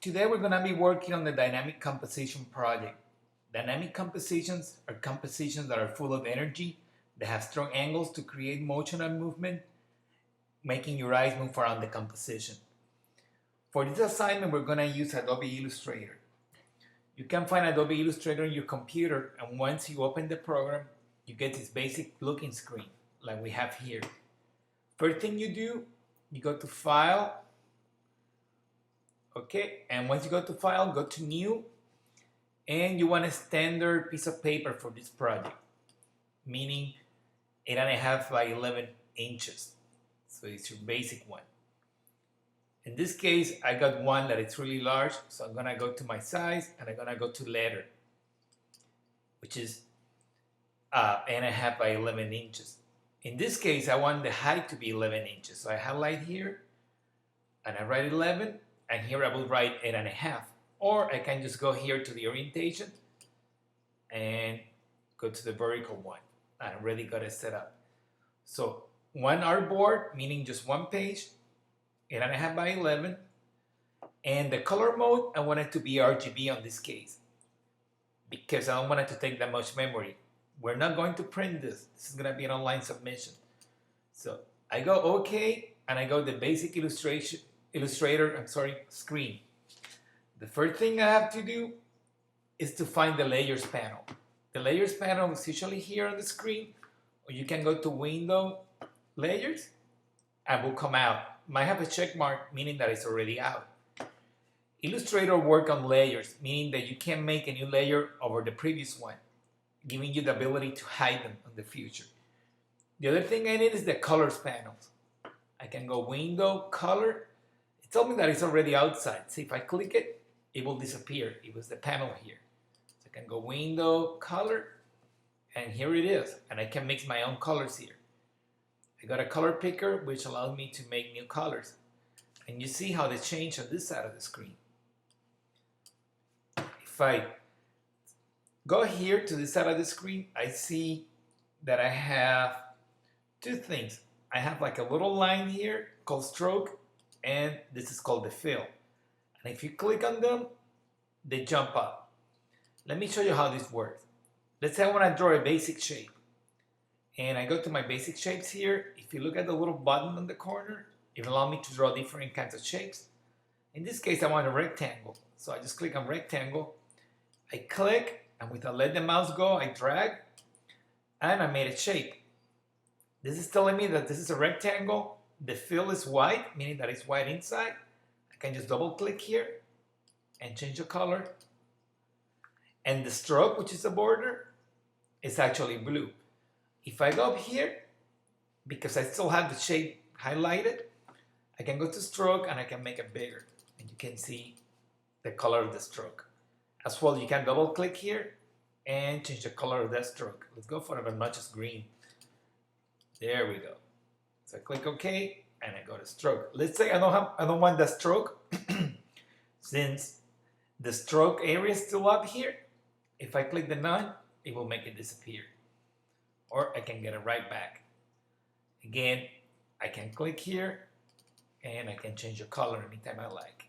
Today we're going to be working on the dynamic composition project. Dynamic compositions are compositions that are full of energy, that have strong angles to create motion and movement, making your eyes move around the composition. For this assignment, we're going to use Adobe Illustrator. You can find Adobe Illustrator on your computer, and once you open the program, you get this basic looking screen like we have here. First thing you do, you go to File, okay, and once you go to File, go to New, and you want a standard piece of paper for this project, meaning 8.5 by 11 inches. So it's your basic one. In this case, I got one that is really large, so I'm gonna go to my size and I'm gonna go to letter, which is 8.5 by 11 inches. In this case, I want the height to be 11 inches. So I highlight here and I write 11, and here I will write 8.5. Or I can just go here to the orientation and go to the vertical one. I already got it set up. So one artboard, meaning just one page, 8.5 by 11. And the color mode, I want it to be RGB on this case, because I don't want it to take that much memory. We're not going to print this. This is going to be an online submission. So I go OK, and I go the basic Illustrator screen. The first thing I have to do is to find the layers panel. The layers panel is usually here on the screen, or you can go to Window, Layers, and will come out. Might have a check mark, meaning that it's already out. Illustrator work on layers, meaning that you can make a new layer over the previous one, giving you the ability to hide them in the future. The other thing I need is the colors panel. I can go Window, Color. It told me that it's already outside. See, if I click it, it will disappear. It was the panel here. So I can go Window, Color, and here it is. And I can mix my own colors here. I got a color picker, which allows me to make new colors. And you see how they change on this side of the screen. If I go here to this side of the screen, I see that I have two things. I have like a little line here called stroke, and this is called the fill. And if you click on them, they jump up. Let me show you how this works. Let's say I want to draw a basic shape. And I go to my basic shapes here. If you look at the little button on the corner, it will allow me to draw different kinds of shapes. In this case, I want a rectangle. So I just click on rectangle. I click, and without letting the mouse go, I drag, and I made a shape. This is telling me that this is a rectangle. The fill is white, meaning that it's white inside. I can just double click here and change the color. And the stroke, which is the border, is actually blue. If I go up here, because I still have the shape highlighted, I can go to stroke and I can make it bigger. And you can see the color of the stroke. As well, you can double click here and change the color of that stroke. Let's go for as much as green. There we go. So I click OK and I go to stroke. Let's say I don't want the stroke. Since the stroke area is still up here, if I click the none, it will make it disappear. Or I can get it right back. Again, I can click here and I can change the color anytime I like.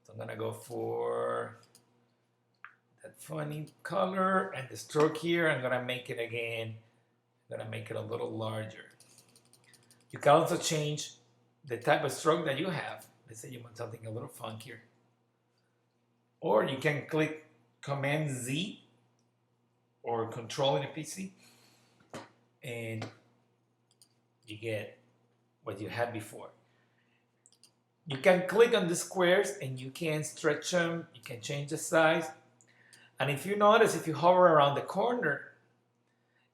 So I'm gonna go for that funny color, and the stroke here, I'm gonna make it again. I'm gonna make it a little larger. You can also change the type of stroke that you have. Let's say you want something a little funkier. Or you can click Command Z or Control in a PC, and you get what you had before. You can click on the squares and you can stretch them, you can change the size. And if you notice, if you hover around the corner,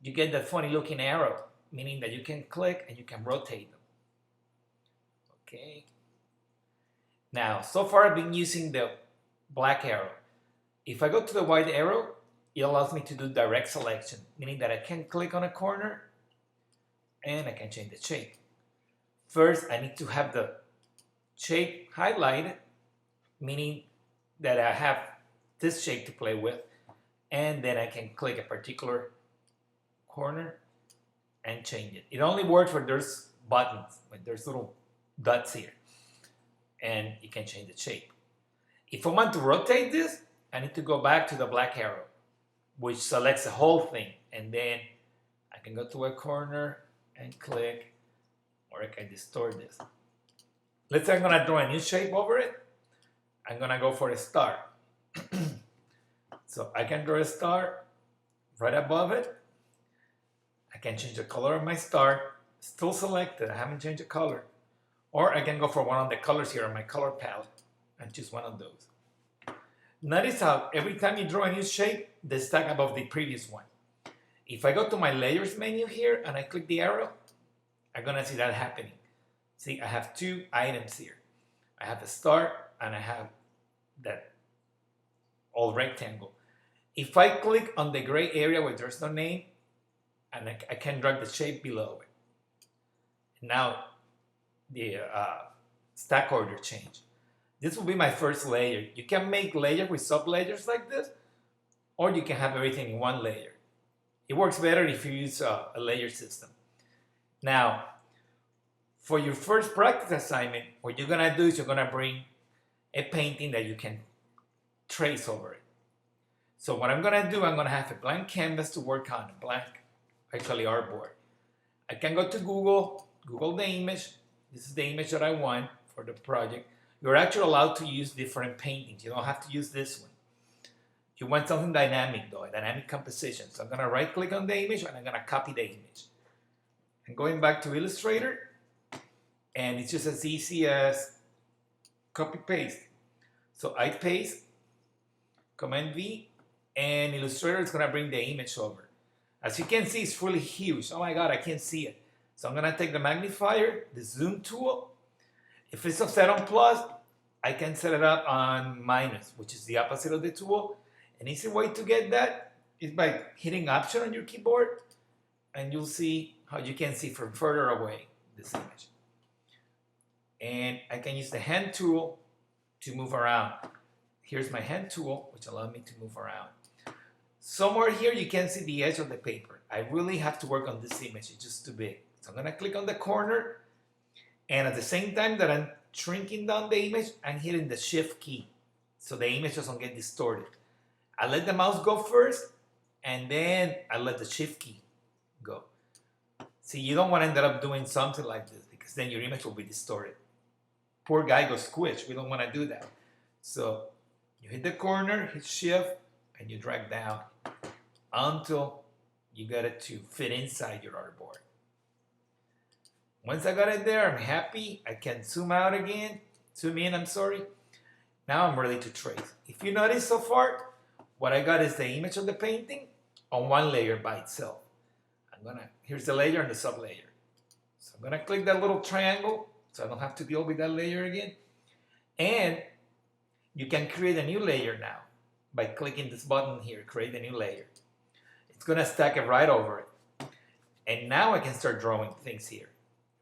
you get that funny looking arrow, meaning that you can click and you can rotate them. Okay. Now, so far I've been using the black arrow. If I go to the white arrow, it allows me to do direct selection, meaning that I can click on a corner and I can change the shape. First, I need to have the shape highlighted, meaning that I have this shape to play with, and then I can click a particular corner and change it. It only works when there's buttons, when there's little dots here, and you can change the shape. If I want to rotate this, I need to go back to the black arrow, which selects the whole thing. And then I can go to a corner and click, or I can distort this. Let's say I'm gonna draw a new shape over it. I'm gonna go for a star. So I can draw a star right above it. I can change the color of my star. Still selected, I haven't changed the color. Or I can go for one of the colors here on my color palette and choose one of those. Notice how every time you draw a new shape, they stack above the previous one. If I go to my layers menu here and I click the arrow, I'm gonna see that happening. See, I have two items here. I have a star and I have that old rectangle. If I click on the gray area where there's no name, and I can drag the shape below it. Now the stack order change. This will be my first layer. You can make layers with sub-layers like this, or you can have everything in one layer. It works better if you use a layer system. Now, for your first practice assignment, what you're gonna do is you're gonna bring a painting that you can trace over it. So what I'm gonna do, I'm gonna have a blank canvas to work on, a blank, actually artboard. I can go to Google the image. This is the image that I want for the project. You're actually allowed to use different paintings. You don't have to use this one. You want something dynamic though, a dynamic composition. So I'm gonna right click on the image and I'm gonna copy the image. I'm going back to Illustrator, and it's just as easy as copy paste. So I paste, Command V, and Illustrator is gonna bring the image over. As you can see, it's really huge. Oh my God, I can't see it. So I'm gonna take the magnifier, the zoom tool. If it's offset on plus, I can set it up on minus, which is the opposite of the tool. An easy way to get that is by hitting Option on your keyboard, and you'll see how you can see from further away this image. And I can use the hand tool to move around. Here's my hand tool, which allows me to move around. Somewhere here, you can see the edge of the paper. I really have to work on this image. It's just too big. So I'm gonna click on the corner, and at the same time that I'm shrinking down the image, I'm hitting the Shift key so the image doesn't get distorted. I let the mouse go first, and then I let the Shift key go. See, you don't want to end up doing something like this because then your image will be distorted. Poor guy goes squish. We don't want to do that. So you hit the corner, hit Shift, and you drag down until you get it to fit inside your artboard. Once I got it there, I'm happy. I can zoom out again, zoom in, I'm sorry. Now I'm ready to trace. If you notice so far, what I got is the image of the painting on one layer by itself. Here's the layer and the sub-layer. So I'm gonna click that little triangle so I don't have to deal with that layer again. And you can create a new layer now by clicking this button here, create a new layer. It's gonna stack it right over it. And now I can start drawing things here.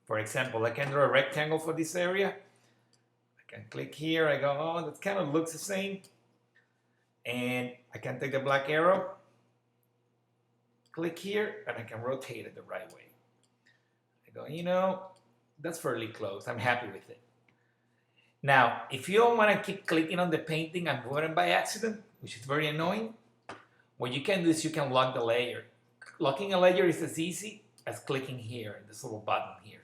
For example, I can draw a rectangle for this area. I can click here, I go, oh, that kind of looks the same. And I can take the black arrow, click here, and I can rotate it the right way. I go, you know, that's fairly close. I'm happy with it. Now, if you don't want to keep clicking on the painting and moving it by accident, which is very annoying, what you can do is you can lock the layer. Locking a layer is as easy as clicking here, this little button here.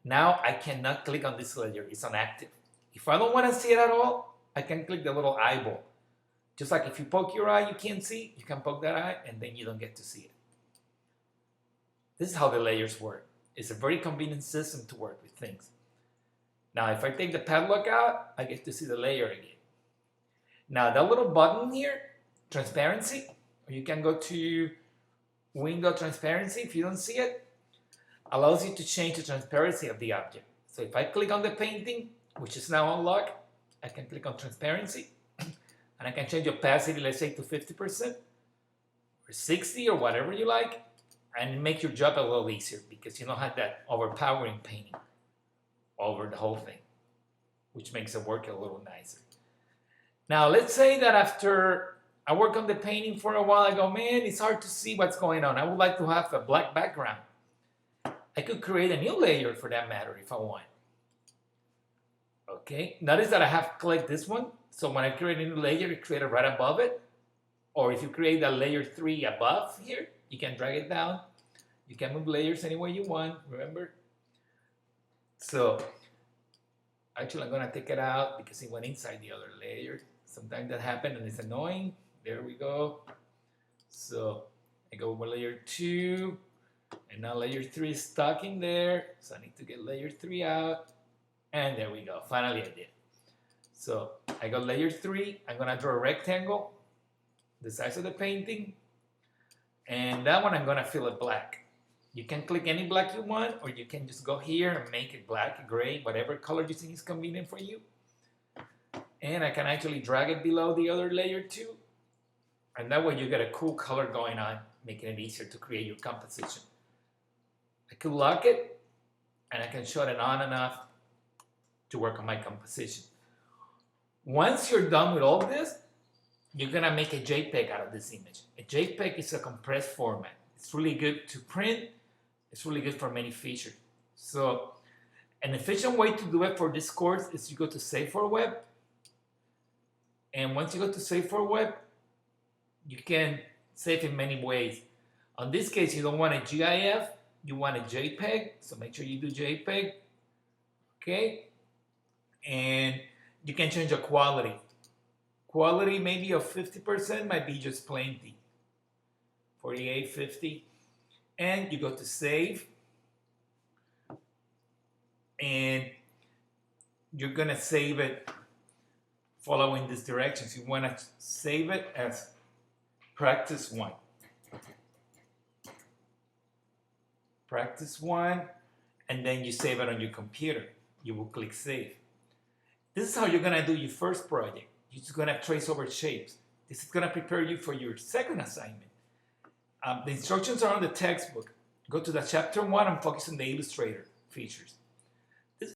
Now I cannot click on this layer, it's inactive. If I don't want to see it at all, I can click the little eyeball. Just like if you poke your eye, you can't see, you can poke that eye and then you don't get to see it. This is how the layers work. It's a very convenient system to work with things. Now, if I take the padlock out, I get to see the layer again. Now, that little button here, transparency, or you can go to window transparency if you don't see it, allows you to change the transparency of the object. So if I click on the painting, which is now unlocked, I can click on transparency, and I can change opacity, let's say to 50%, or 60, or whatever you like, and make your job a little easier because you don't have that overpowering painting over the whole thing, which makes it work a little nicer. Now, let's say that after I work on the painting for a while, I go, man, it's hard to see what's going on. I would like to have a black background. I could create a new layer for that matter if I want. Okay, notice that I have clicked this one. So when I create a new layer, it created right above it. Or if you create a layer 3 above here, you can drag it down. You can move layers any way you want, remember? So actually I'm gonna take it out because it went inside the other layer. Sometimes that happens and it's annoying. There we go. So I go over layer 2 and now layer 3 is stuck in there. So I need to get layer 3 out. And there we go, finally I did. So I got layer 3, I'm gonna draw a rectangle, the size of the painting, and that one I'm gonna fill it black. You can click any black you want, or you can just go here and make it black, gray, whatever color you think is convenient for you. And I can actually drag it below the other layer too, and that way you get a cool color going on, making it easier to create your composition. I could lock it, and I can shut it on and off to work on my composition. Once you're done with all this, you're gonna make a JPEG out of this image. A JPEG is a compressed format. It's really good to print. It's really good for many features. So an efficient way to do it for this course is you go to Save for Web. And once you go to Save for Web, you can save in many ways. On this case, you don't want a GIF, you want a JPEG. So make sure you do JPEG, okay? And you can change the quality. Quality maybe of 50% might be just plenty. 48, 50. And you go to save. And you're gonna save it following these directions. You wanna save it as practice 1. Practice 1, and then you save it on your computer. You will click save. This is how you're gonna do your first project. You're just gonna trace over shapes. This is gonna prepare you for your second assignment. The instructions are on the textbook. Go to the chapter 1 and focus on the Illustrator features.